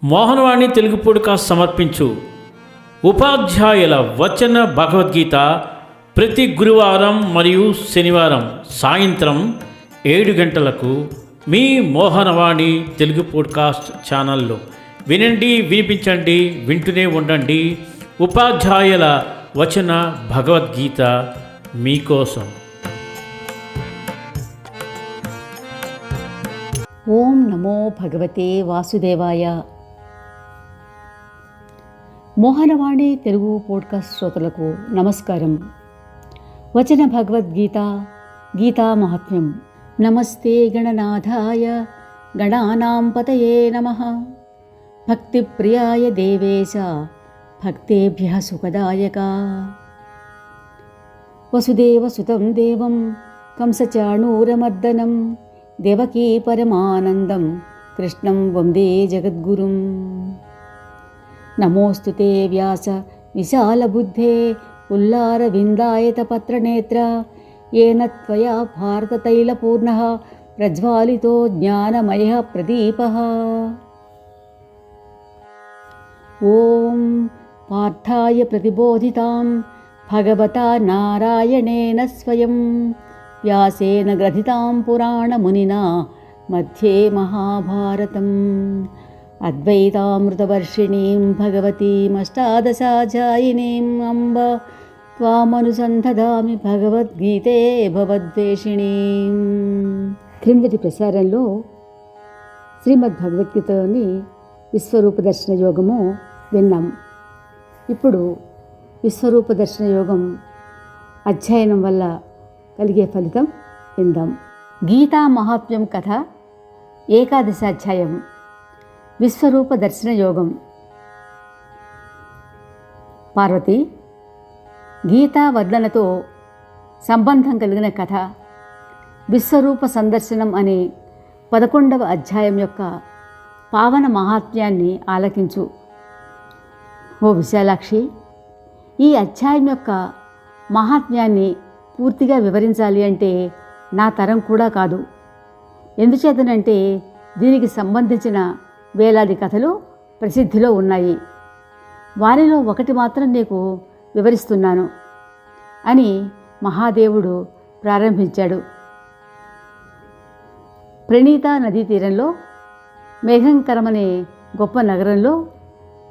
Mohanavani Telugu podcast సమర్పించు ఉపాధ్యాయుల వచన భగవద్గీత ప్రతి గురువారం మరియు శనివారం సాయంత్రం 7 గంటలకు మీ మోహనవాణి తెలుగు పాడ్కాస్ట్ ఛానల్లో వినండి, వినిపించండి, వింటూనే ఉండండి. ఉపాధ్యాయుల వచన భగవద్గీత మీకోసం. ఓం నమో భగవతే వాసుదేవాయ. మోహనవాణి తెలుగు పాడ్కాస్ట్ శ్రోతలకు నమస్కారం. వచన భగవద్గీత గీతా మహాత్మ్యం. నమస్తే గణనాథాయ గణానాం పతయే నమః. భక్తిప్రియాయ దేవేశ భక్తేభ్యః సుఖదాయక. వసుదేవసుతం దేవం కంసచాణూరమర్దనం దేవకీ పరమానందం కృష్ణం వందే జగద్గురుం. నమోऽस्तु తే వ్యాస విశాలబుద్ధే ఉల్లారవిందాయతపత్రనేత్ర येन त्वया भारततैलपूर्णः प्रज्वालितो ज्ञानमयः प्रदीपः. ॐ पार्थाय प्रतिबोधितां भगवता नारायणेन स्वयं व्यासेन ग्रथितां पुराणमुनिना मध्ये महाभारतम् अद्वैतामृतवर्षिणीं भगवतीमष्टादशाध्यायिनीम् अम्ब त्वामनुसन्धदामि భగవద్గీతే భవద్వేషిణీం. క్రిందటి ప్రసారంలో శ్రీమద్ భగవద్గీతలోని విశ్వరూప దర్శన యోగము విన్నాం. ఇప్పుడు విశ్వరూప దర్శన యోగం అధ్యయనం వల్ల కలిగే ఫలితం విందాం. గీతా మహాత్మ్యం కథ 11వ అధ్యాయం. విశ్వరూప దర్శన యోగం. పార్వతి గీతా వర్ణనతో సంబంధం కలిగిన కథ విశ్వరూప సందర్శనం అనే 11వ అధ్యాయం యొక్క పావన మహాత్మ్యాన్ని ఆలకించు. ఓ విశాలాక్షి, ఈ అధ్యాయం యొక్క మహాత్మ్యాన్ని పూర్తిగా వివరించాలి అంటే నా తరం కూడా కాదు. ఎందుచేతనంటే దీనికి సంబంధించిన వేలాది కథలు ప్రసిద్ధిలో ఉన్నాయి. వారిలో ఒకటి మాత్రం నీకు వివరిస్తున్నాను అని మహాదేవుడు ప్రారంభించాడు. ప్రణీత నదీ తీరంలో మేఘంకరమనే గొప్ప నగరంలో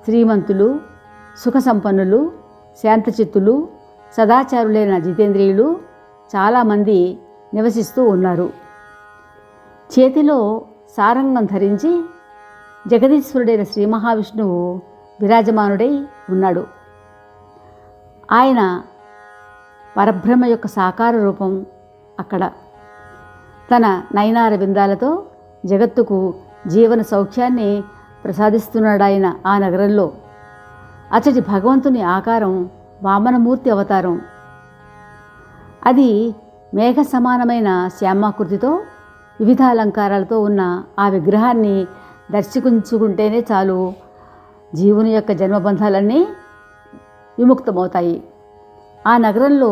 శ్రీమంతులు, సుఖ సంపన్నులు, శాంతచిత్తులు, సదాచారులైన జితేంద్రియులు చాలామంది నివసిస్తూ ఉన్నారు. చేతిలో సారంగం ధరించి జగదీశ్వరుడైన శ్రీ మహావిష్ణువు విరాజమానుడై ఉన్నాడు. ఆయన పరబ్రహ్మ యొక్క సాకార రూపం అక్కడ. తన నయనార బిందాలతో జగత్తుకు జీవన సౌఖ్యాన్ని ప్రసాదిస్తున్నాడాయన ఆ నగరంలో. అచ్చటి భగవంతుని ఆకారం వామనమూర్తి అవతారం. అది మేఘ సమానమైన శ్యామాకృతితో వివిధ అలంకారాలతో ఉన్న ఆ విగ్రహాన్ని దర్శించుకుంటేనే చాలు, జీవుని యొక్క జన్మబంధాలన్నీ విముక్తమవుతాయి. ఆ నగరంలో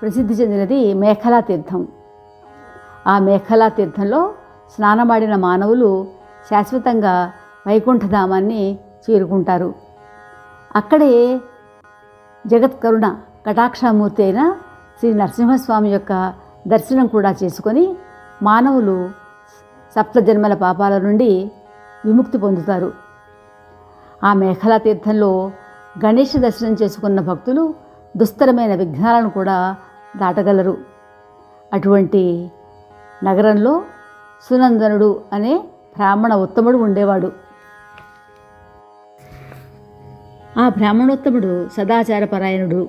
ప్రసిద్ధి చెందినది మేఖలా తీర్థం. ఆ మేఖలా తీర్థంలో స్నానమాడిన మానవులు శాశ్వతంగా వైకుంఠధామాన్ని చేరుకుంటారు. అక్కడే జగత్కరుణ కటాక్షామూర్తి అయిన శ్రీ నరసింహస్వామి యొక్క దర్శనం కూడా చేసుకొని మానవులు సప్తజన్మల పాపాల నుండి విముక్తి పొందుతారు. ఆ మేఖలా తీర్థంలో గణేష దర్శనం చేసుకున్న భక్తులు దుస్తరమైన విఘ్నాలను కూడా దాటగలరు. అటువంటి నగరంలో సునందనుడు అనే బ్రాహ్మణ ఉత్తముడు ఉండేవాడు. ఆ బ్రాహ్మణోత్తముడు సదాచారపరాయణుడు,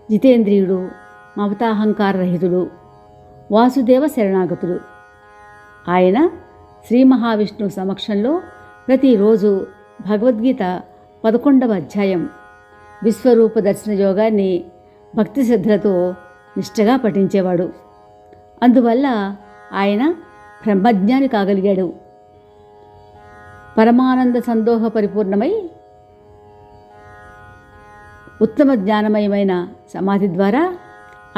జితేంద్రియుడు, మమతాహంకార రహితుడు, వాసుదేవ శరణాగతుడు. ఆయన శ్రీ మహావిష్ణువు సమక్షంలో ప్రతిరోజు భగవద్గీత 11వ అధ్యాయం విశ్వరూప దర్శన యోగాన్ని భక్తి శ్రద్ధలతో నిష్టగా పఠించేవాడు. అందువల్ల ఆయన బ్రహ్మజ్ఞాని కాగలిగాడు. పరమానంద సందోహ పరిపూర్ణమై ఉత్తమ జ్ఞానమయమైన సమాధి ద్వారా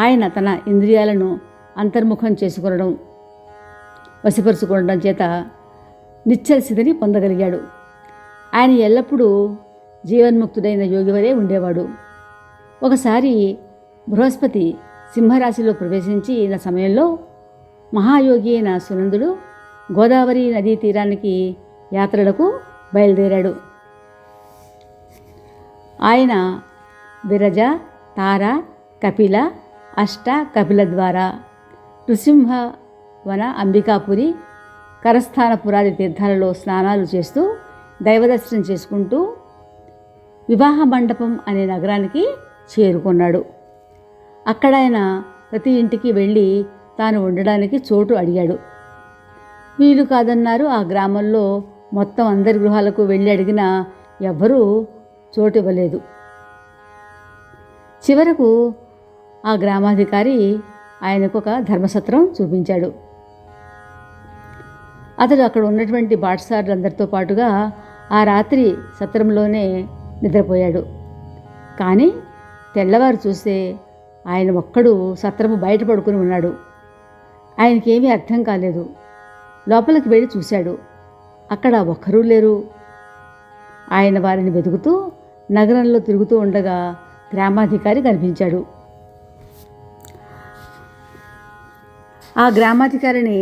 ఆయన తన ఇంద్రియాలను అంతర్ముఖం చేసుకొనడం, వశపరుచుకోవడం చేత నిశ్చల స్థితిని పొందగలిగాడు. ఆయన ఎల్లప్పుడూ జీవన్ముక్తుడైన యోగి వలె ఉండేవాడు. ఒకసారి బృహస్పతి సింహరాశిలో ప్రవేశించిన సమయంలో మహాయోగి అయిన సునందుడు గోదావరి నదీ తీరానికి యాత్రలకు బయలుదేరాడు. ఆయన విరజ, తార, కపిల, అష్ట కపిల ద్వారా, నృసింహవన, అంబికాపురి, కరస్థానపురాది తీర్థాలలో స్నానాలు చేస్తూ దైవదర్శనం చేసుకుంటూ వివాహ మండపం అనే నగరానికి చేరుకున్నాడు. అక్కడ ఆయన ప్రతి ఇంటికి వెళ్ళి తాను ఉండడానికి చోటు అడిగాడు. వీలు కాదన్నారు. ఆ గ్రామంలో మొత్తం అందరి గృహాలకు వెళ్ళి అడిగినా ఎవ్వరూ చోటు ఇవ్వలేదు. చివరకు ఆ గ్రామాధికారి ఆయనకు ఒక ధర్మసత్రం చూపించాడు. అతడు అక్కడ ఉన్నటువంటి బాటసారులందరితో పాటుగా ఆ రాత్రి సత్రంలోనే నిద్రపోయాడు. కానీ తెల్లవారు చూస్తే ఆయన ఒక్కడు సత్రము బయట పడుకుని ఉన్నాడు. ఆయనకేమీ అర్థం కాలేదు. లోపలికి వెళ్ళి చూశాడు. అక్కడ ఒక్కరూ లేరు. ఆయన వారిని వెతుకుతూ నగరంలో తిరుగుతూ ఉండగా గ్రామాధికారి కనిపించాడు. ఆ గ్రామాధికారిని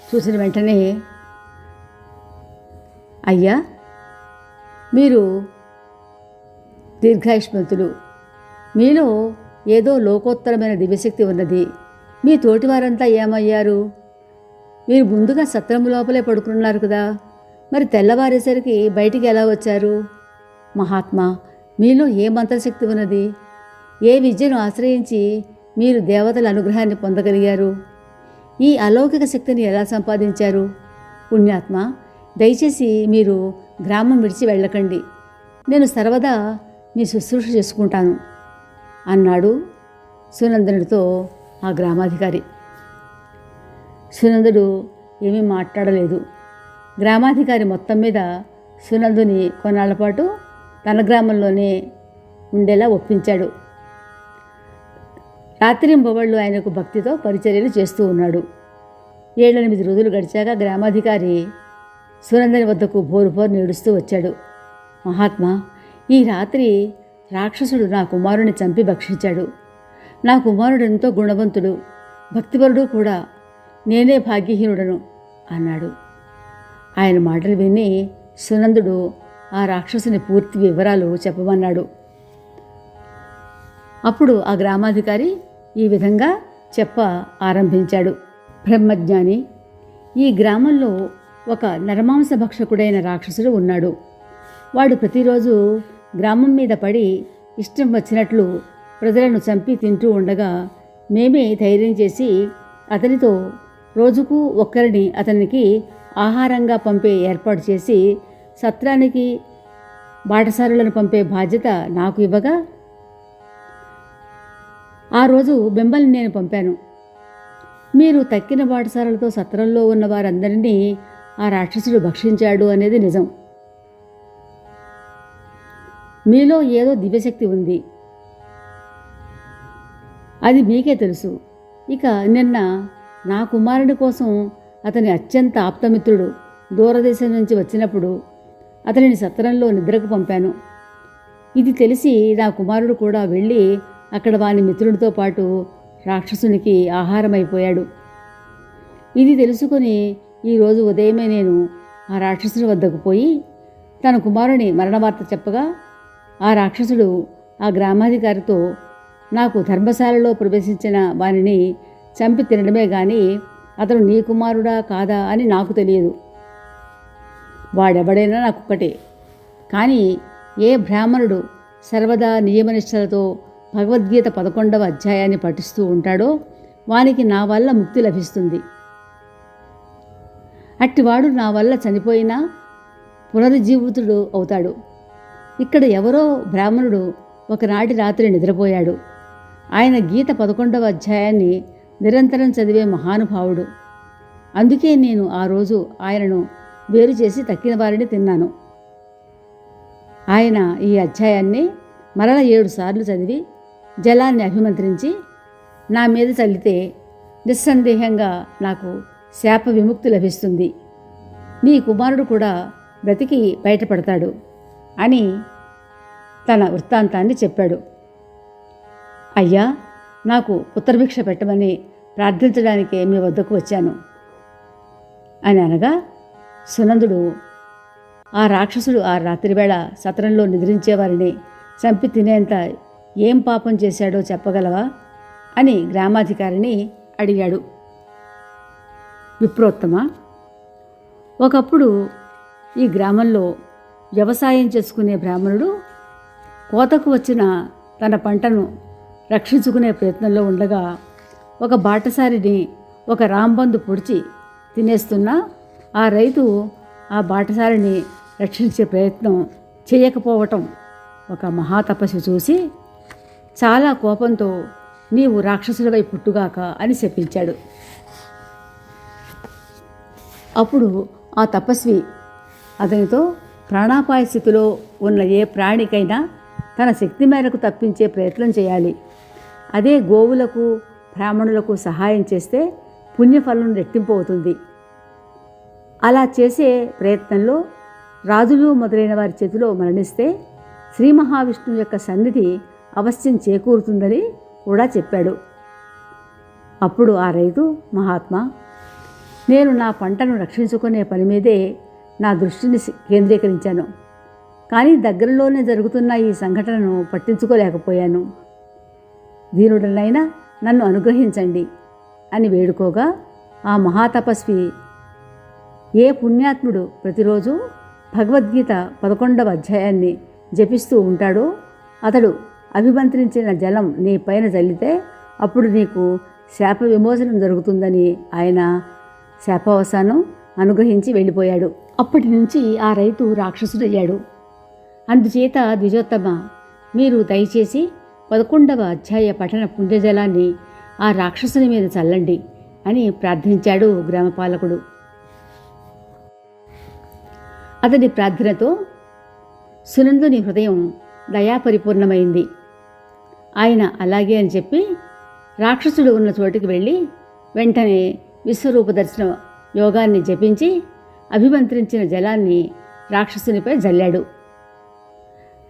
చూసిన వెంటనే, అయ్యా, మీరు దీర్ఘాయుష్మంతులు, మీలో ఏదో లోకోత్తరమైన దివ్యశక్తి ఉన్నది. మీ తోటివారంతా ఏమయ్యారు? మీరు ముందుగా సత్రము లోపలే పడుకున్నారు కదా, మరి తెల్లవారేసరికి బయటికి ఎలా వచ్చారు? మహాత్మా, మీలో ఏ మంత్రశక్తి ఉన్నది? ఏ విద్యను ఆశ్రయించి మీరు దేవతల అనుగ్రహాన్ని పొందగలిగారు? ఈ అలౌకిక శక్తిని ఎలా సంపాదించారు? పుణ్యాత్మ, దయచేసి మీరు గ్రామం విడిచి వెళ్ళకండి. నేను సర్వదా మీ శుశ్రూష చేసుకుంటాను అన్నాడు సునందనుడితో ఆ గ్రామాధికారి. సునందుడు ఏమీ మాట్లాడలేదు. గ్రామాధికారి మొత్తం మీద సునందుని కొన్నాళ్ల పాటు తన గ్రామంలోనే ఉండేలా ఒప్పించాడు. రాత్రింబవళ్ళు ఆయనకు భక్తితో పరిచర్యలు చేస్తూ ఉన్నాడు. 7-8 రోజులు గడిచాక గ్రామాధికారి సునందని వద్దకు బోరు నేడుస్తూ వచ్చాడు. మహాత్మా, ఈ రాత్రి రాక్షసుడు నా కుమారుని చంపి భక్షించాడు. నా కుమారుడు ఎంతో గుణవంతుడు, భక్తిపరుడు కూడా. నేనే భాగ్యహీనుడను అన్నాడు. ఆయన మాటలు విని సునందుడు ఆ రాక్షసుని పూర్తి వివరాలు చెప్పమన్నాడు. అప్పుడు ఆ గ్రామాధికారి ఈ విధంగా చెప్ప ఆరంభించాడు. బ్రహ్మజ్ఞాని, ఈ గ్రామంలో ఒక నరమాంస భక్షకుడైన రాక్షసుడు ఉన్నాడు. వాడు ప్రతిరోజు గ్రామం మీద పడి ఇష్టం వచ్చినట్లు ప్రజలను చంపి తింటూ ఉండగా మేమే ధైర్యం చేసి అతనితో రోజుకు ఒక్కరిని అతనికి ఆహారంగా పంపే ఏర్పాటు చేసి సత్రానికి బాటసారులను పంపే బాధ్యత నాకు ఇవ్వగా ఆ రోజు మిమ్మల్ని నేను పంపాను. మీరు తక్కిన బాటసారులతో సత్రంలో ఉన్న వారందరినీ ఆ రాక్షసుడు భక్షించాడు అనేది నిజం. మీలో ఏదో దివ్యశక్తి ఉంది, అది మీకే తెలుసు. ఇక నిన్న నా కుమారుడి కోసం అతని అత్యంత ఆప్తమిత్రుడు దూరదేశం నుంచి వచ్చినప్పుడు అతనిని సత్రంలో నిద్రకు పంపాను. ఇది తెలిసి నా కుమారుడు కూడా వెళ్ళి అక్కడ వాని మిత్రుడితో పాటు రాక్షసునికి ఆహారమైపోయాడు. ఇది తెలుసుకొని ఈరోజు ఉదయమే నేను ఆ రాక్షసుని వద్దకు పోయి తన కుమారుని మరణవార్త చెప్పగా ఆ రాక్షసుడు ఆ గ్రామాధికారితో నాకు ధర్మశాలలో ప్రవేశించిన వానిని చంపి తినడమే గాని అతను నీ కుమారుడా కాదా అని నాకు తెలియదు. వాడెవడైనా నాకొక్కటే. కానీ ఏ బ్రాహ్మణుడు సర్వదా నియమనిష్టలతో భగవద్గీత 11వ అధ్యాయాన్ని పఠిస్తూ ఉంటాడో వానికి నా వల్ల ముక్తి లభిస్తుంది. అట్టివాడు నా వల్ల చనిపోయినా పునరుజ్జీవితుడు అవుతాడు. ఇక్కడ ఎవరో బ్రాహ్మణుడు ఒకనాటి రాత్రి నిద్రపోయాడు. ఆయన గీత 11వ అధ్యాయాన్ని నిరంతరం చదివే మహానుభావుడు. అందుకే నేను ఆ రోజు ఆయనను వేరు చేసి తక్కిన వారిని తిన్నాను. ఆయన ఈ అధ్యాయాన్ని మరల 7 సార్లు చదివి జలాన్ని అభిమంత్రించి నా మీద చల్లితే నిస్సందేహంగా నాకు శాప విముక్తి లభిస్తుంది. నీ కుమారుడు కూడా బ్రతికి బయటపడతాడు అని తన వృత్తాంతాన్ని చెప్పాడు. అయ్యా, నాకు పుత్రభిక్ష పెట్టమని ప్రార్థించడానికే మీ వద్దకు వచ్చాను అని అనగా, సునందుడు, ఆ రాక్షసుడు ఆ రాత్రివేళ సత్రంలో నిద్రించేవారిని చంపి తినేంత ఏం పాపం చేశాడో చెప్పగలవా అని గ్రామాధికారిని అడిగాడు. విప్రోత్తమ, ఒకప్పుడు ఈ గ్రామంలో వ్యవసాయం చేసుకునే బ్రాహ్మణుడు కోతకు వచ్చిన తన పంటను రక్షించుకునే ప్రయత్నంలో ఉండగా ఒక బాటసారిని ఒక రాంబందు పొడిచి తినేస్తున్న ఆ రైతు ఆ బాటసారిని రక్షించే ప్రయత్నం చేయకపోవటం ఒక మహాతపస్సు చూసి చాలా కోపంతో నీవు రాక్షసుడివై పుట్టుగాక అని శపించాడు. అప్పుడు ఆ తపస్వి అతనితో ప్రాణాపాయ స్థితిలో ఉన్న ఏ ప్రాణికైనా తన శక్తి మేరకు తప్పించే ప్రయత్నం చేయాలి. అదే గోవులకు బ్రాహ్మణులకు సహాయం చేస్తే పుణ్యఫలం రెట్టింపు అవుతుంది. అలా చేసే ప్రయత్నంలో రాజులు మొదలైన వారి చేతిలో మరణిస్తే శ్రీ మహావిష్ణువు యొక్క సన్నిధి అవశ్యం చేకూరుతుందని కూడా చెప్పాడు. అప్పుడు ఆ రైతు, మహాత్మా, నేను నా పంటను రక్షించుకునే పని మీదే నా దృష్టిని కేంద్రీకరించాను. కానీ దగ్గరలోనే జరుగుతున్న ఈ సంఘటనను పట్టించుకోలేకపోయాను. దీనుడనైనా నన్ను అనుగ్రహించండి అని వేడుకోగా ఆ మహాతపస్వి, ఏ పుణ్యాత్ముడు ప్రతిరోజు భగవద్గీత 11వ అధ్యాయాన్ని జపిస్తూ ఉంటాడో అతడు అభిమంత్రించిన జలం నీ పైన చల్లితే అప్పుడు నీకు శాప విమోచనం జరుగుతుందని ఆయన శాపవసానం అనుగ్రహించి వెళ్ళిపోయాడు. అప్పటి నుంచి ఆ రైతు రాక్షసుడయ్యాడు. అందుచేత ద్విజోత్తమ, మీరు దయచేసి 11వ అధ్యాయ పఠన పుణ్యజలాన్ని ఆ రాక్షసుని మీద చల్లండి అని ప్రార్థించాడు గ్రామపాలకుడు. అతని ప్రార్థనతో సునందుని హృదయం దయాపరిపూర్ణమైంది. ఆయన అలాగే అని చెప్పి రాక్షసుడు ఉన్న చోటుకి వెళ్ళి వెంటనే విశ్వరూప దర్శన యోగాన్ని జపించి అభిమంత్రించిన జలాన్ని రాక్షసునిపై జల్లాడు.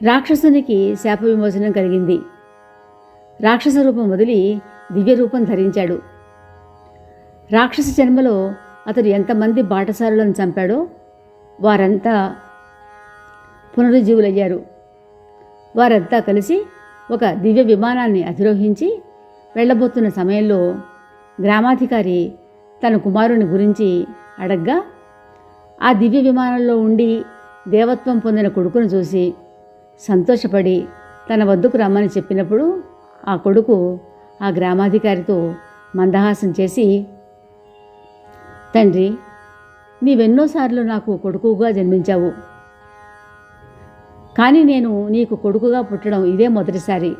రాక్షసునికి శాప విమోచనం కలిగింది. రాక్షస రూపం వదిలి దివ్య రూపం ధరించాడు. రాక్షస జన్మలో అతడు ఎంతమంది బాటసారులను చంపాడో వారంతా పునరుజ్జీవులయ్యారు. వారంతా కలిసి ఒక దివ్య విమానాన్ని అధిరోహించి వెళ్ళబోతున్న సమయంలో గ్రామాధికారి తన కుమారుని గురించి అడగ్గా ఆ దివ్య విమానంలో ఉండి దేవత్వం పొందిన కొడుకును చూసి సంతోషపడి తన వద్దకు రమ్మని చెప్పినప్పుడు ఆ కొడుకు ఆ గ్రామాధికారితో మందహాసం చేసి, తండ్రి, నీవెన్నోసార్లు నాకు కొడుకుగా జన్మించావు, కానీ నేను నీకు కొడుకుగా పుట్టడం ఇదే మొదటిసారి.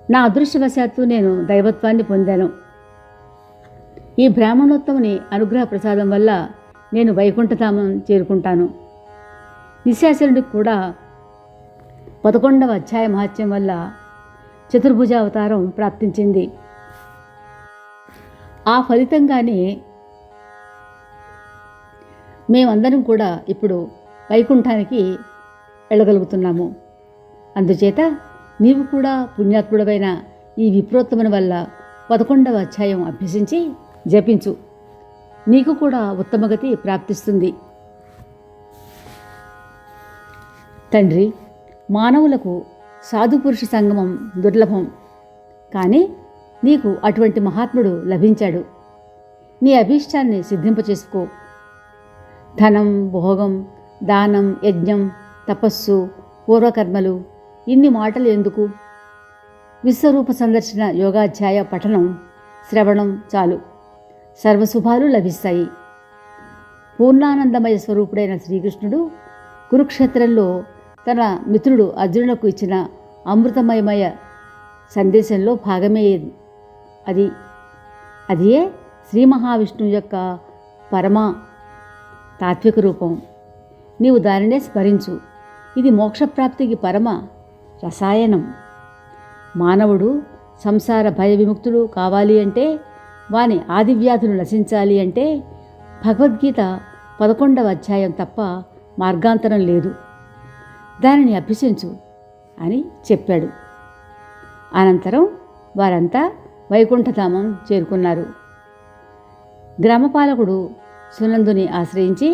నా అదృష్టవశాత్తు నేను దైవత్వాన్ని పొందాను. ఈ బ్రాహ్మణోత్తముని అనుగ్రహ ప్రసాదం వల్ల నేను వైకుంఠధామం చేరుకుంటాను. నిశాచరుడికి కూడా 11వ అధ్యాయ మహత్యం వల్ల చతుర్భుజ అవతారం ప్రాప్తించింది. ఆ ఫలితంగానే మేమందరం కూడా ఇప్పుడు వైకుంఠానికి వెళ్ళగలుగుతున్నాము. అందుచేత నీవు కూడా పుణ్యాత్ముడవైన ఈ విప్రోత్తముని వల్ల 11వ అధ్యాయం అభ్యసించి జపించు. నీకు కూడా ఉత్తమగతి ప్రాప్తిస్తుంది. తండ్రి, మానవులకు సాధుపురుష సంగమం దుర్లభం, కానీ నీకు అటువంటి మహాత్ముడు లభించాడు. నీ అభీష్టాన్ని సిద్ధింపచేసుకో. ధనం, భోగం, దానం, యజ్ఞం, తపస్సు, పూర్వకర్మలు, ఇన్ని మాటలు ఎందుకు? విశ్వరూప సందర్శన యోగాధ్యాయ పఠనం, శ్రవణం చాలు. సర్వశుభాలు లభిస్తాయి. పూర్ణానందమయ స్వరూపుడైన శ్రీకృష్ణుడు కురుక్షేత్రంలో తన మిత్రుడు అర్జునులకు ఇచ్చిన అమృతమయమయ సందేశంలో భాగమే అదియే శ్రీ మహావిష్ణువు యొక్క పరమ తాత్విక రూపం. నీవు దానినే స్మరించు. ఇది మోక్షప్రాప్తికి పరమ రసాయనం. మానవుడు సంసార భయ విముక్తుడు కావాలి అంటే, వాని ఆదివ్యాధులు నశించాలి అంటే భగవద్గీత 11వ అధ్యాయం తప్ప మార్గాంతరం లేదు. దానిని అభ్యసించు అని చెప్పాడు. అనంతరం వారంతా వైకుంఠధామం చేరుకున్నారు. గ్రామపాలకుడు సునందుని ఆశ్రయించి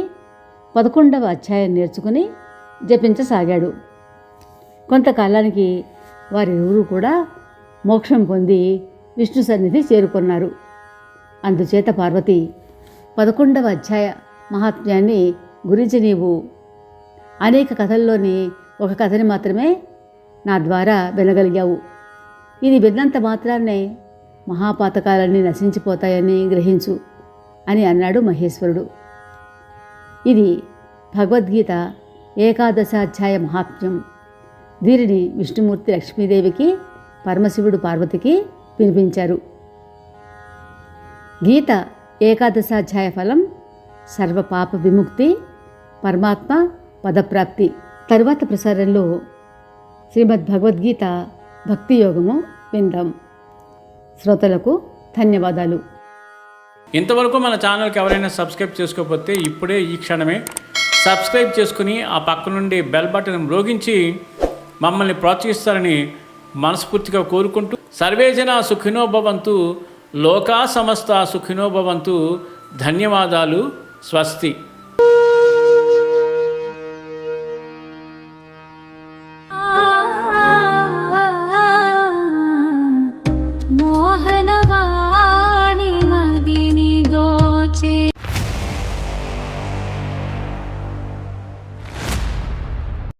11వ అధ్యాయం నేర్చుకుని జపించసాగాడు. కొంతకాలానికి వారిరువురు కూడా మోక్షం పొంది విష్ణు సన్నిధి చేరుకున్నారు. అందుచేత పార్వతి 11వ అధ్యాయ మహాత్మ్యాన్ని గురించి నీవు అనేక కథల్లోని ఒక కథని మాత్రమే నా ద్వారా వినగలిగావు. ఇది విన్నంత మాత్రాన్నే మహాపాతకాలన్నీ నశించిపోతాయని గ్రహించు అని అన్నాడు మహేశ్వరుడు. ఇది భగవద్గీత ఏకాదశాధ్యాయ మహాత్మ్యం. దీనిని విష్ణుమూర్తి లక్ష్మీదేవికి, పరమశివుడు పార్వతికి వినిపించారు. గీత ఏకాదశాధ్యాయ ఫలం సర్వపాప విముక్తి, పరమాత్మ పదప్రాప్తి. తరువాత ప్రసారంలో శ్రీమద్ భగవద్గీత భక్తి యోగము విందాం. శ్రోతలకు ధన్యవాదాలు. ఇంతవరకు మన ఛానల్కి ఎవరైనా సబ్స్క్రైబ్ చేసుకోకపోతే ఇప్పుడే ఈ క్షణమే సబ్స్క్రైబ్ చేసుకుని ఆ పక్క నుండి బెల్ బటన్ మ్రోగించి మమ్మల్ని ప్రోత్సహిస్తారని మనస్ఫూర్తిగా కోరుకుంటూ సర్వే జనా సుఖినో భవంతు, లోకా సమస్త సుఖినో భవంతు. ధన్యవాదాలు. స్వస్తి.